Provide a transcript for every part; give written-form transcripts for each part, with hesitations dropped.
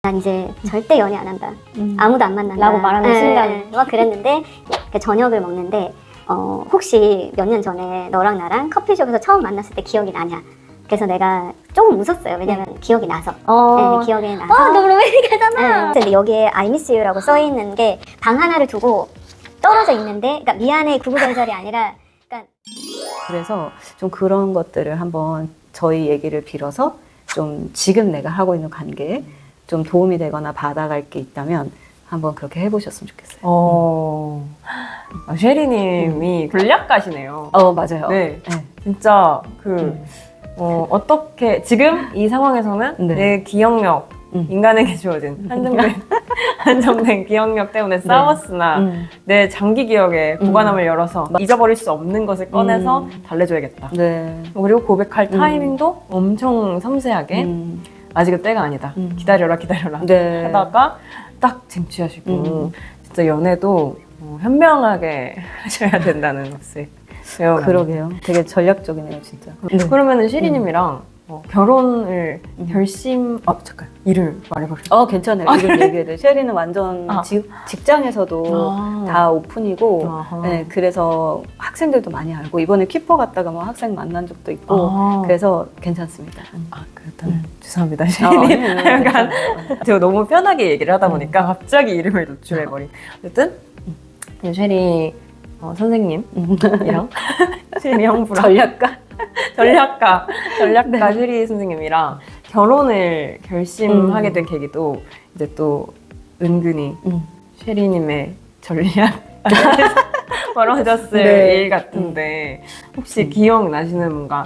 난 이제 절대 연애 안 한다. 아무도 안 만난다. 라고 말하는 순간. 막 그랬는데 저녁을 먹는데 혹시 몇 년 전에 너랑 나랑 커피숍에서 처음 만났을 때 기억이 나냐? 그래서 내가 조금 웃었어요. 왜냐면 기억이 나서. 네, 기억이 나서. 너무 로맨틱하잖아. 근데 여기에 I miss you라고 써 있는 게 방 하나를 두고 떨어져 있는데, 그러니까 미안해 구구절절이 아니라, 그러니까 그래서 좀 그런 것들을 한번 저희 얘기를 빌어서 좀 지금 내가 하고 있는 관계에 좀 도움이 되거나 받아갈 게 있다면 한번 그렇게 해보셨으면 좋겠어요. 셰리님이 전략가시네요. 맞아요. 네. 네. 진짜 어떻게 지금 이 상황에서는 네. 내 기억력, 인간에게 주어진 한정된 기억력 때문에 싸웠으나 내 장기 기억에 보관함을 열어서 잊어버릴 수 없는 것을 꺼내서 달래줘야겠다. 네. 그리고 고백할 타이밍도 엄청 섬세하게 아직은 때가 아니다. 기다려라 네. 하다가 딱 쟁취하시고 진짜 연애도 현명하게 하셔야 된다는 것을 배워요. 그러게요. 되게 전략적이네요, 진짜. 네. 그러면은 시리님이랑 결혼을 잠깐 이름 말해볼게요. 괜찮아요. 이름 얘기해도. 셰리는 완전 직장에서도 다 오픈이고, 네, 그래서 학생들도 많이 알고, 이번에 키퍼 갔다가 뭐 학생 만난 적도 있고, 그래서 괜찮습니다. 일단 죄송합니다, 시리님. 약간 제가 너무 편하게 얘기를 하다 보니까 갑자기 이름을 노출해버린. 어쨌든 셰리 선생님이랑 셰리 형부랑 전략가 네. 셰리 선생님이랑 결혼을 결심하게 된 계기도 이제 또 은근히 셰리님의 전략 벌어졌을 네. 일 같은데 혹시 기억나시는 뭔가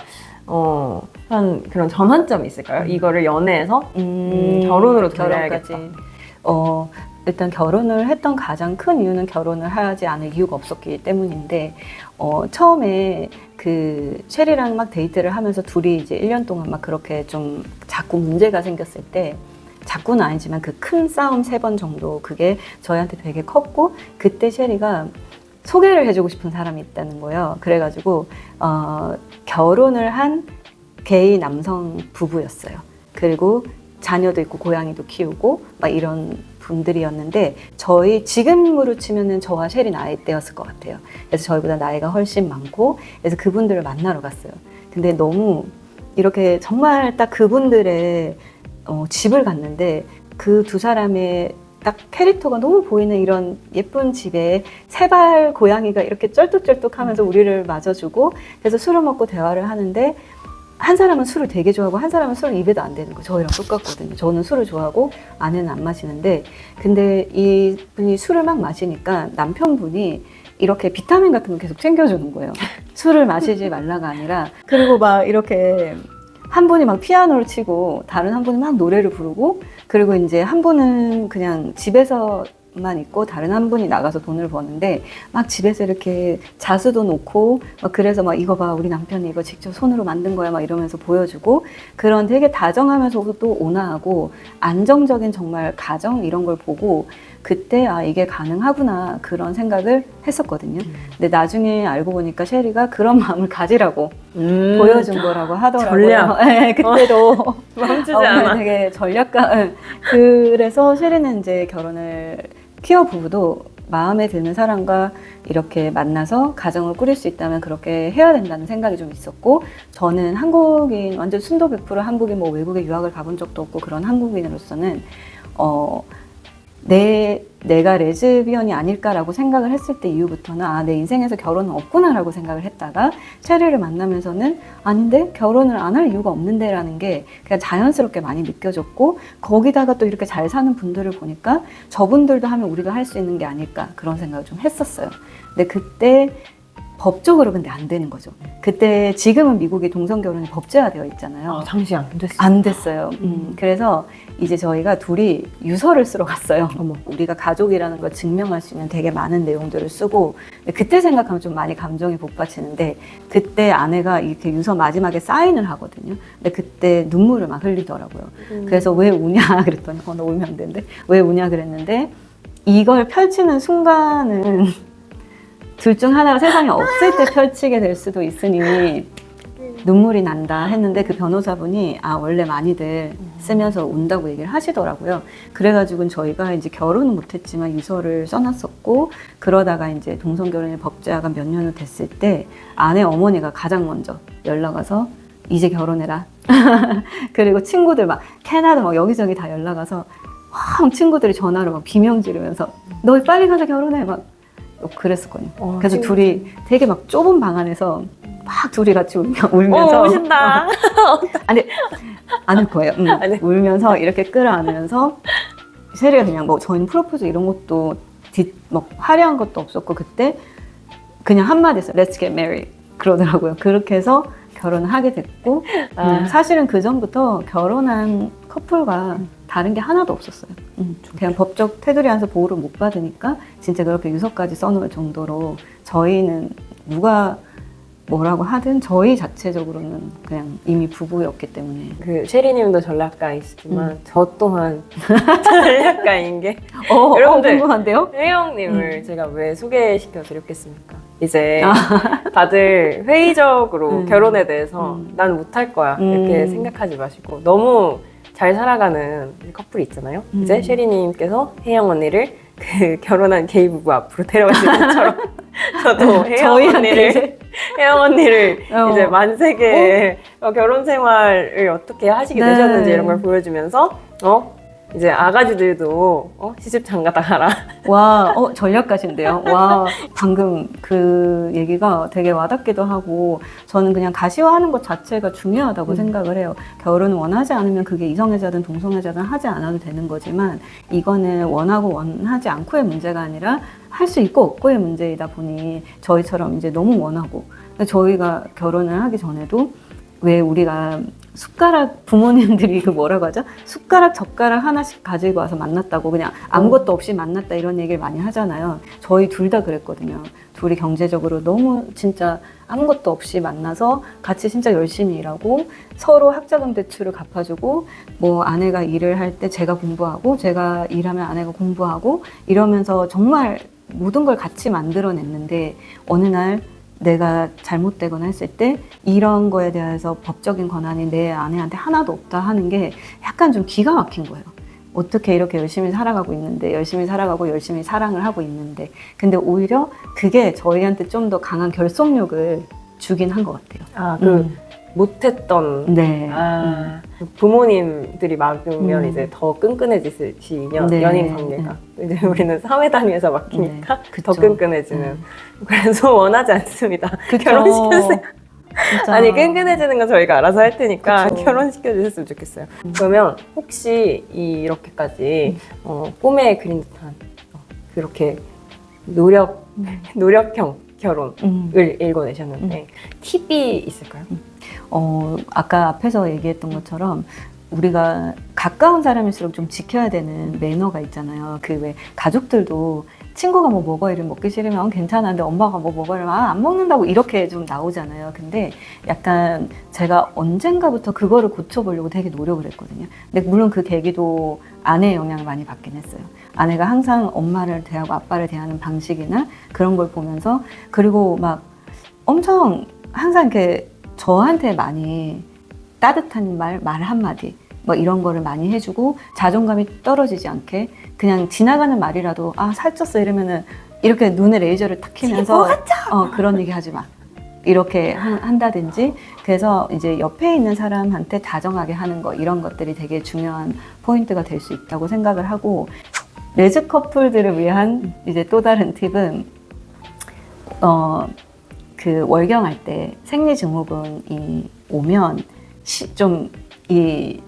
한 그런 전환점이 있을까요? 이거를 연애에서 결혼으로 돌려야겠다. 결혼까지. 일단 결혼을 했던 가장 큰 이유는 결혼을 하지 않을 이유가 없었기 때문인데, 처음에 그 셰리랑 막 데이트를 하면서 둘이 이제 1년 동안 막 그렇게 좀 자꾸 문제가 생겼을 때, 자꾸는 아니지만 그 큰 싸움 3번 정도 그게 저희한테 되게 컸고, 그때 셰리가 소개를 해주고 싶은 사람이 있다는 거예요. 그래가지고 결혼을 한 게이 남성 부부였어요. 그리고 자녀도 있고 고양이도 키우고 막 이런 분들이었는데, 저희 지금으로 치면은 저와 셰리 나이대였을 것 같아요. 그래서 저희보다 나이가 훨씬 많고, 그래서 그분들을 만나러 갔어요. 근데 너무 이렇게 정말 딱 그분들의 집을 갔는데, 그 두 사람의 딱 캐릭터가 너무 보이는 이런 예쁜 집에 3발 고양이가 이렇게 쩔뚝쩔뚝 하면서 우리를 맞아주고, 그래서 술을 먹고 대화를 하는데, 한 사람은 술을 되게 좋아하고 한 사람은 술을 입에도 안 대는 거예요. 저희랑 똑같거든요. 저는 술을 좋아하고 아내는 안 마시는데, 근데 이분이 술을 막 마시니까 남편분이 이렇게 비타민 같은 거 계속 챙겨주는 거예요. 술을 마시지 말라가 아니라. 그리고 막 이렇게 한 분이 막 피아노를 치고 다른 한 분이 막 노래를 부르고, 그리고 이제 한 분은 그냥 집에서만 있고 다른 한 분이 나가서 돈을 버는데, 막 집에서 이렇게 자수도 놓고 막 그래서 막 이거 봐, 우리 남편이 이거 직접 손으로 만든 거야 막 이러면서 보여주고, 그런 되게 다정하면서도 온화하고 안정적인 정말 가정 이런 걸 보고, 그때 이게 가능하구나 그런 생각을 했었거든요. 근데 나중에 알고 보니까 셰리가 그런 마음을 가지라고 보여준 거라고 하더라고요. 전략. 네, 그때도 멈추지 않아. 되게 전략가. 네. 그래서 셰리는 이제 결혼을 퀴어 부부도 마음에 드는 사람과 이렇게 만나서 가정을 꾸릴 수 있다면 그렇게 해야 된다는 생각이 좀 있었고, 저는 한국인, 완전 순도 100% 한국인, 뭐 외국에 유학을 가본 적도 없고 그런 한국인으로서는 내가 레즈비언이 아닐까라고 생각을 했을 때 이후부터는 내 인생에서 결혼은 없구나라고 생각을 했다가 셰리를 만나면서는 아닌데 결혼을 안 할 이유가 없는데 라는 게 그냥 자연스럽게 많이 느껴졌고, 거기다가 또 이렇게 잘 사는 분들을 보니까 저분들도 하면 우리도 할 수 있는 게 아닐까 그런 생각을 좀 했었어요. 근데 그때 법적으로 근데 안 되는 거죠. 그때 지금은 미국이 동성결혼이 법제화되어 있잖아요. 당시 안 됐어요. 안 됐어요. 그래서 이제 저희가 둘이 유서를 쓰러 갔어요. 우리가 가족이라는 걸 증명할 수 있는 되게 많은 내용들을 쓰고, 그때 생각하면 좀 많이 감정이 복받치는데, 그때 아내가 이렇게 유서 마지막에 사인을 하거든요. 근데 그때 눈물을 막 흘리더라고요. 그래서 왜 우냐 그랬더니 너 울면 안 되는데 왜 우냐 그랬는데, 이걸 펼치는 순간은 둘 중 하나가 세상에 없을 때 펼치게 될 수도 있으니 눈물이 난다 했는데 그 변호사분이 원래 많이들 쓰면서 운다고 얘기를 하시더라고요. 그래가지고 저희가 이제 결혼은 못했지만 유서를 써놨었고 그러다가 이제 동성결혼이 법제화가 몇 년을 됐을 때 아내 어머니가 가장 먼저 연락 와서 이제 결혼해라. 그리고 친구들 막 캐나다 막 여기저기 다 연락 와서 친구들이 전화로 막 비명 지르면서 너 빨리 가서 결혼해 막 그랬었거든요. 그래서 둘이 되게 막 좁은 방 안에서 막 둘이 같이 울면서 우신다. 아니 안 울 거예요. 울면서 이렇게 끌어안으면서 셰리가 그냥 뭐 저희는 프로포즈 이런 것도 뭐 화려한 것도 없었고 그때 그냥 한마디에서 Let's get married 그러더라고요. 그렇게 해서 결혼을 하게 됐고 사실은 그 전부터 결혼한 커플과 다른 게 하나도 없었어요. 그냥 법적 테두리 안에서 보호를 못 받으니까 진짜 그렇게 유서까지 써놓을 정도로 저희는 누가 뭐라고 하든 저희 자체적으로는 그냥 이미 부부였기 때문에. 그 셰리님도 전략가이시지만 저 또한 전략가인 게 여러분들 궁금한데요? 혜영님을 제가 왜 소개시켜 드렸겠습니까? 이제 다들 회의적으로 결혼에 대해서 난 못할 거야 이렇게 생각하지 마시고 너무 잘 살아가는 커플이 있잖아요. 이제 셰리님께서 혜영 언니를 그 결혼한 게이 부부 앞으로 데려가신 것처럼 저도 혜영 언니를 이제 만세계 결혼 생활을 어떻게 하시게 되셨는지 이런 걸 보여주면서 이제 아가지들도 시집 장가다 가라. 와, 전략가신데요. 와, 방금 그 얘기가 되게 와닿기도 하고 저는 그냥 가시화하는 것 자체가 중요하다고 생각을 해요. 결혼을 원하지 않으면 그게 이성애자든 동성애자든 하지 않아도 되는 거지만 이거는 원하고 원하지 않고의 문제가 아니라 할 수 있고 없고의 문제이다 보니 저희처럼 이제 너무 원하고 저희가 결혼을 하기 전에도 왜 우리가 숟가락 부모님들이 그 뭐라고 하죠? 숟가락 젓가락 하나씩 가지고 와서 만났다고 그냥 아무것도 없이 만났다 이런 얘기를 많이 하잖아요. 저희 둘 다 그랬거든요. 둘이 경제적으로 너무 진짜 아무것도 없이 만나서 같이 진짜 열심히 일하고 서로 학자금 대출을 갚아주고 뭐 아내가 일을 할 때 제가 공부하고 제가 일하면 아내가 공부하고 이러면서 정말 모든 걸 같이 만들어냈는데 어느 날 내가 잘못되거나 했을 때 이런 거에 대해서 법적인 권한이 내 아내한테 하나도 없다 하는 게 약간 좀 기가 막힌 거예요. 어떻게 이렇게 열심히 살아가고 있는데 열심히 살아가고 열심히 사랑을 하고 있는데 근데 오히려 그게 저희한테 좀 더 강한 결속력을 주긴 한 것 같아요. 못했던 부모님들이 막으면 이제 더 끈끈해지시면 연인 관계가 이제 우리는 사회 단위에서 막히니까 더 끈끈해지는 그래서 원하지 않습니다. 결혼시켜주세요. 진짜. 아니 끈끈해지는 건 저희가 알아서 할 테니까 결혼시켜 주셨으면 좋겠어요. 그러면 혹시 이렇게까지 꿈에 그린 듯한 그렇게 노력형 결혼을 읽어내셨는데 팁이 있을까요? 아까 앞에서 얘기했던 것처럼 우리가 가까운 사람일수록 좀 지켜야 되는 매너가 있잖아요. 그 왜 가족들도 친구가 뭐 먹어 이러면 먹기 싫으면 괜찮은데 엄마가 뭐 먹어 이러면 안 먹는다고 이렇게 좀 나오잖아요. 근데 약간 제가 언젠가부터 그거를 고쳐보려고 되게 노력을 했거든요. 근데 물론 그 계기도 아내의 영향을 많이 받긴 했어요. 아내가 항상 엄마를 대하고 아빠를 대하는 방식이나 그런 걸 보면서 그리고 막 엄청 항상 이렇게 저한테 많이 따뜻한 말 한마디 뭐 이런 거를 많이 해주고 자존감이 떨어지지 않게 그냥 지나가는 말이라도 살쪘어 이러면은 이렇게 눈에 레이저를 탁 키면서 그런 얘기 하지 마 이렇게 한다든지 그래서 이제 옆에 있는 사람한테 다정하게 하는 거 이런 것들이 되게 중요한 포인트가 될 수 있다고 생각을 하고 레즈 커플들을 위한 이제 또 다른 팁은 그 월경할 때 생리증후군이 오면 좀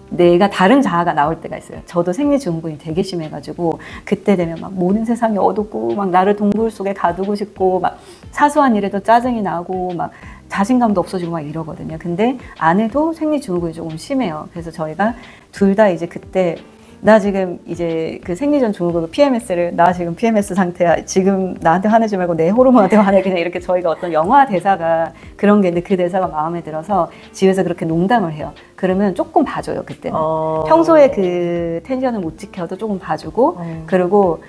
내가 다른 자아가 나올 때가 있어요. 저도 생리증후군이 되게 심해가지고 그때 되면 막 모든 세상이 어둡고 막 나를 동굴 속에 가두고 싶고 막 사소한 일에도 짜증이 나고 막 자신감도 없어지고 막 이러거든요. 근데 아내도 생리증후군이 조금 심해요. 그래서 저희가 둘 다 이제 그때 나 지금 이제 그 생리전 증후군 PMS를 나 지금 PMS 상태야. 지금 나한테 화내지 말고 내 호르몬한테 화내. 그냥 이렇게 저희가 어떤 영화 대사가 그런 게 있는데 그 대사가 마음에 들어서 집에서 그렇게 농담을 해요. 그러면 조금 봐줘요 그때는. 평소에 그 텐션을 못 지켜도 조금 봐주고 그리고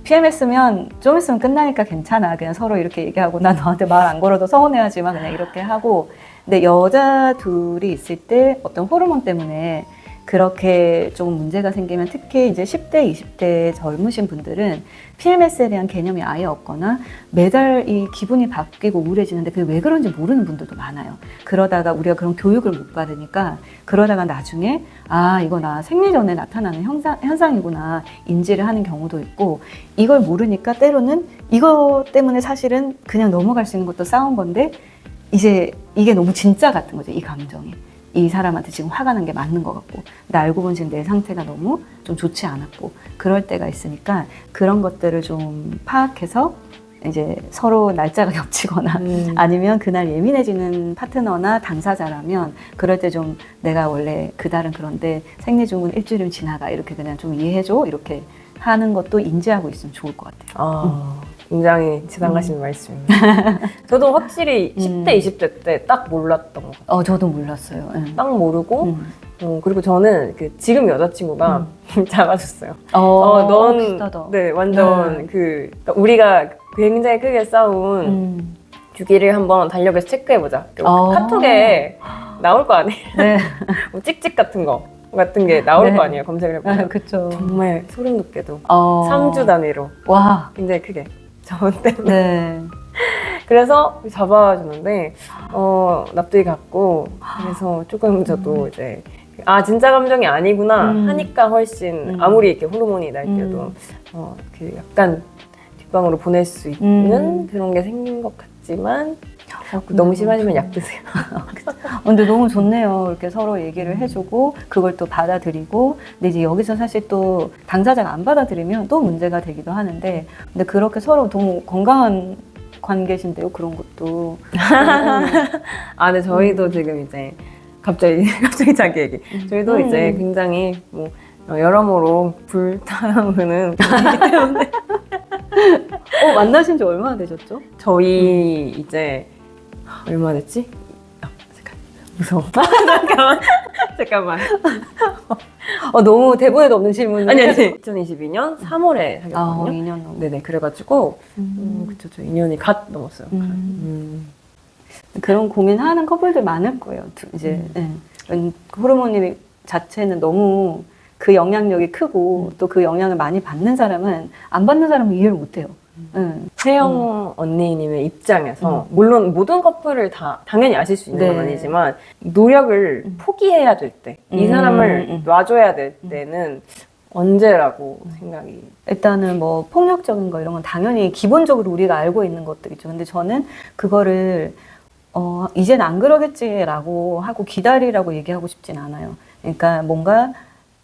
PMS면 좀 있으면 끝나니까 괜찮아. 그냥 서로 이렇게 얘기하고 나 너한테 말 안 걸어도 서운해하지만 그냥 이렇게 하고. 근데 여자 둘이 있을 때 어떤 호르몬 때문에 그렇게 좀 문제가 생기면 특히 이제 10대, 20대 젊으신 분들은 PMS에 대한 개념이 아예 없거나 매달 이 기분이 바뀌고 우울해지는데 그게 왜 그런지 모르는 분들도 많아요. 그러다가 우리가 그런 교육을 못 받으니까 그러다가 나중에 아, 이거 나 생리 전에 나타나는 현상이구나 인지를 하는 경우도 있고 이걸 모르니까 때로는 이거 때문에 사실은 그냥 넘어갈 수 있는 것도 싸운 건데 이제 이게 너무 진짜 같은 거죠. 이 감정이. 이 사람한테 지금 화가 난 게 맞는 것 같고 근데 알고 보니 지금 내 상태가 너무 좀 좋지 않았고 그럴 때가 있으니까 그런 것들을 좀 파악해서 이제 서로 날짜가 겹치거나 아니면 그날 예민해지는 파트너나 당사자라면 그럴 때 좀 내가 원래 그달은 그런데 생리 중은 일주일이면 지나가 이렇게 그냥 좀 이해해줘 이렇게 하는 것도 인지하고 있으면 좋을 것 같아요. 굉장히 지나가시는 말씀입니다. 저도 확실히 10대, 20대 때 딱 몰랐던 것 같아요. 저도 몰랐어요. 딱 모르고 그리고 저는 그 지금 여자친구가 잡아줬어요. 넌 비슷하다. 네, 완전 그러니까 우리가 굉장히 크게 싸운 주기를 한번 달력에서 체크해보자. 카톡에 나올 거 아니에요? 네. 뭐 찍찍 같은 게 나올 네. 거 아니에요? 검색을 해보면. 그쵸. 정말 소름 돋게도 3주 단위로 와. 굉장히 크게 저 때문에. 네. 그래서 잡아주는데 납득이 갔고 그래서 조금 저도 이제 진짜 감정이 아니구나 하니까 훨씬 아무리 이렇게 호르몬이 날 때도 그 약간 뒷방으로 보낼 수 있는 그런 게 생긴 것 같지만 너무 심하시면 약 드세요. 근데 너무 좋네요. 이렇게 서로 얘기를 해주고 그걸 또 받아들이고 근데 이제 여기서 사실 또 당사자가 안 받아들이면 또 문제가 되기도 하는데 근데 그렇게 서로 너무 건강한 관계신데요. 그런 것도. 근데 저희도 지금 이제 갑자기 자기 얘기. 저희도 이제 굉장히 뭐 여러모로 불타오르는 관계이기 때문에 만나신 지 얼마나 되셨죠? 저희 이제 얼마 됐지? 잠깐 무서워. 잠깐만. 너무 대본에도 없는 질문을. 아니 2022년 3월에 사귀었거든요. 2년 넘. 네네 그래가지고 그쵸 저 2년이 갓 넘었어요. 그런 고민하는 커플들 많을 거예요. 이제 호르몬이 자체는 너무 그 영향력이 크고 또 그 영향을 많이 받는 사람은 안 받는 사람은 이해를 못해요. 혜영 언니님의 입장에서 물론 모든 커플을 다 당연히 아실 수 있는 건 아니지만 노력을 포기해야 될 때 이 사람을 놔줘야 될 때는 언제라고 생각이? 일단은 뭐 폭력적인 거 이런 건 당연히 기본적으로 우리가 알고 있는 것들이죠. 근데 저는 그거를 이젠 안 그러겠지라고 하고 기다리라고 얘기하고 싶진 않아요. 그러니까 뭔가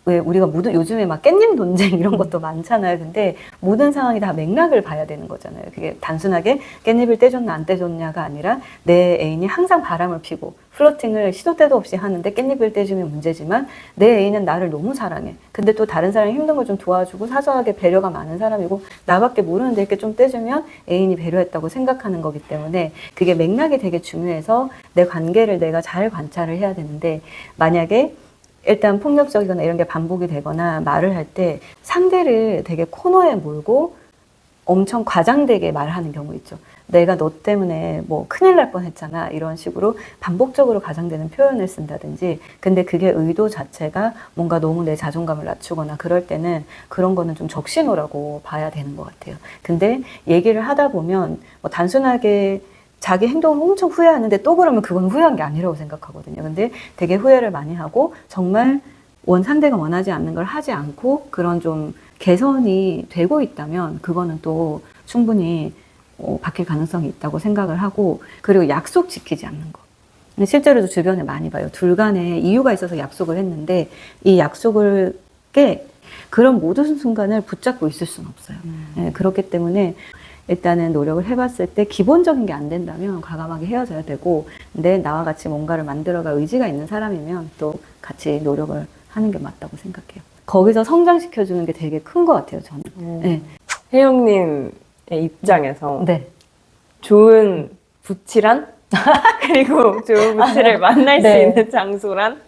왜 우리가 요즘에 막 깻잎 논쟁 이런 것도 많잖아요. 근데 모든 상황이 다 맥락을 봐야 되는 거잖아요. 그게 단순하게 깻잎을 떼줬나 안 떼줬냐가 아니라 내 애인이 항상 바람을 피고 플러팅을 시도 때도 없이 하는데 깻잎을 떼주면 문제지만 내 애인은 나를 너무 사랑해. 근데 또 다른 사람이 힘든 걸 좀 도와주고 사소하게 배려가 많은 사람이고 나밖에 모르는데 이렇게 좀 떼주면 애인이 배려했다고 생각하는 거기 때문에 그게 맥락이 되게 중요해서 내 관계를 내가 잘 관찰을 해야 되는데 만약에 일단 폭력적이거나 이런 게 반복이 되거나 말을 할 때 상대를 되게 코너에 몰고 엄청 과장되게 말하는 경우 있죠. 내가 너 때문에 뭐 큰일 날 뻔했잖아 이런 식으로 반복적으로 과장되는 표현을 쓴다든지 근데 그게 의도 자체가 뭔가 너무 내 자존감을 낮추거나 그럴 때는 그런 거는 좀 적신호라고 봐야 되는 것 같아요. 근데 얘기를 하다 보면 뭐 단순하게 자기 행동을 엄청 후회하는데 또 그러면 그건 후회한 게 아니라고 생각하거든요. 근데 되게 후회를 많이 하고 정말 상대가 원하지 않는 걸 하지 않고 그런 좀 개선이 되고 있다면 그거는 또 충분히 바뀔 가능성이 있다고 생각을 하고 그리고 약속 지키지 않는 거. 근데 실제로도 주변에 많이 봐요. 둘 간에 이유가 있어서 약속을 했는데 이 약속을 깨 그런 모든 순간을 붙잡고 있을 수는 없어요. 네, 그렇기 때문에 일단은 노력을 해봤을 때 기본적인 게 안 된다면 과감하게 헤어져야 되고 근데 나와 같이 뭔가를 만들어갈 의지가 있는 사람이면 또 같이 노력을 하는 게 맞다고 생각해요. 거기서 성장시켜주는 게 되게 큰 것 같아요, 저는. 네. 혜영님의 입장에서 네. 좋은 부치란? 그리고 좋은 부치를 만날 수 있는 장소란?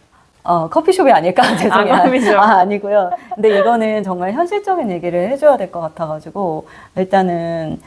커피숍이 아닐까? 죄송해요. 커피숍. 아니고요. 근데 이거는 정말 현실적인 얘기를 해줘야 될 것 같아가지고, 일단은,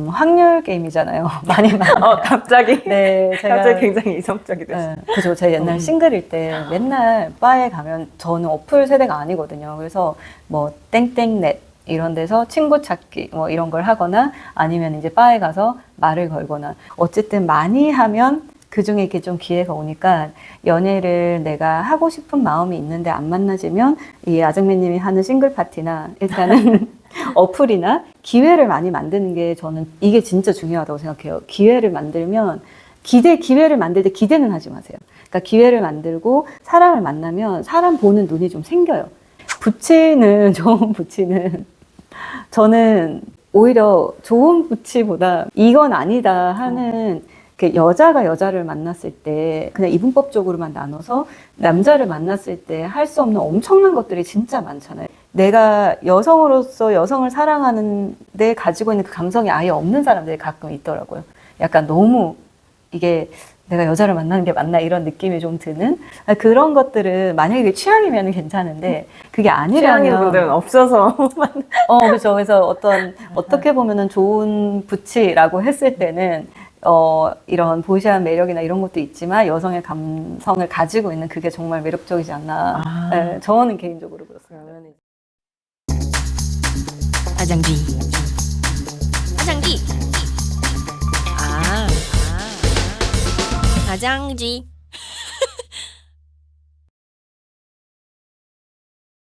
확률 게임이잖아요. 많이 갑자기. 네, 제가. 갑자기 굉장히 이성적이 됐어. 네, 그죠. 제가 옛날 싱글일 때 맨날 바에 가면 저는 어플 세대가 아니거든요. 그래서 뭐, 땡땡넷. 이런 데서 친구 찾기 뭐 이런 걸 하거나 아니면 이제 바에 가서 말을 걸거나 어쨌든 많이 하면 그중에 이렇게 좀 기회가 오니까 연애를 내가 하고 싶은 마음이 있는데 안 만나지면 이 아정매님이 하는 싱글 파티나 일단은 어플이나 기회를 많이 만드는 게 저는 이게 진짜 중요하다고 생각해요. 기회를 만들면 기회를 만들 때 기대는 하지 마세요. 그러니까 기회를 만들고 사람을 만나면 사람 보는 눈이 좀 생겨요. 좋은 부치는 저는 오히려 좋은 부치보다 이건 아니다 하는 여자가 여자를 만났을 때 그냥 이분법적으로만 나눠서 남자를 만났을 때 할 수 없는 엄청난 것들이 진짜 많잖아요. 내가 여성으로서 여성을 사랑하는데 가지고 있는 그 감성이 아예 없는 사람들이 가끔 있더라고요. 약간 너무 이게 내가 여자를 만나는 게 맞나 이런 느낌이 좀 드는 그런 것들은 만약에 그게 취향이면 괜찮은데 그게 아니라면 취향인 분들은 없어서 그렇죠. 그래서 어떻게 보면은 좋은 부치라고 했을 때는 이런 보시한 매력이나 이런 것도 있지만 여성의 감성을 가지고 있는 그게 정말 매력적이지 않나. 네, 저는 개인적으로 그렇습니다. 화장지. 화장지. 화장지.